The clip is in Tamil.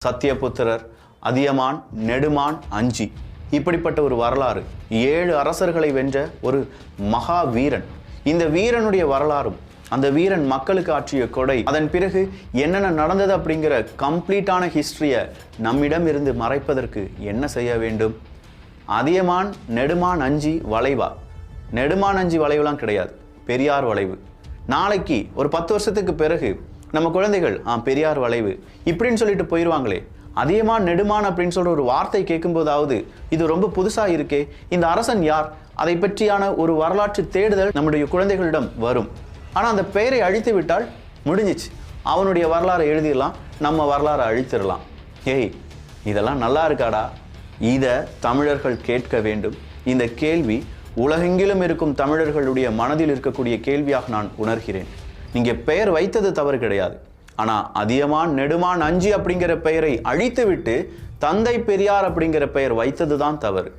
சத்தியபுத்திரர், அதியமான், நெடுமான், அஞ்சி, இப்படிப்பட்ட ஒரு வரலாறு. 7 அரசர்களை வென்ற ஒரு மகா வீரன். இந்த வீரனுடைய வரலாறும் அந்த வீரன் மக்களுக்கு ஆற்றிய கொடை, அதன் பிறகு என்னென்ன நடந்தது அப்படிங்கிற கம்ப்ளீட்டான ஹிஸ்டரியை நம்மிடம் இருந்து மறைப்பதற்கு என்ன செய்ய வேண்டும்? அதியமான், நெடுமான், அஞ்சி வளைவா? நெடுமான் அஞ்சி வளைவுலாம் கிடையாது, பெரியார் வளைவு. நாளைக்கு ஒரு 10 வருஷத்துக்கு பிறகு நம்ம குழந்தைகள் பெரியார் வளைவு இப்படின்னு சொல்லிட்டு போயிடுவாங்களே. அதியமான், நெடுமான் அப்படின்னு சொல்ற ஒரு வார்த்தை கேட்கும்போதாவது இது ரொம்ப புதுசா இருக்கே, இந்த அரசன் யார், அதை பற்றியான ஒரு வரலாற்று தேடுதல் நம்முடைய குழந்தைகளிடம் வரும். ஆனால் அந்த பெயரை அழித்து விட்டால் முடிஞ்சிச்சு, அவனுடைய வரலாறை எழுதிடலாம், நம்ம வரலாறை அழித்திடலாம். ஏய், இதெல்லாம் நல்லா இருக்காடா? இதை தமிழர்கள் கேட்க வேண்டும். இந்த கேள்வி உலகெங்கிலும் இருக்கும் தமிழர்களுடைய மனதில் இருக்கக்கூடிய கேள்வியாக நான் உணர்கிறேன். நீங்கள் பெயர் வைத்தது தவறு கிடையாது, ஆனால் அதியமான், நெடுமான், அஞ்சி அப்படிங்கிற பெயரை அழித்து விட்டு தந்தை பெரியார் அப்படிங்கிற பெயர் வைத்தது தான் தவறு.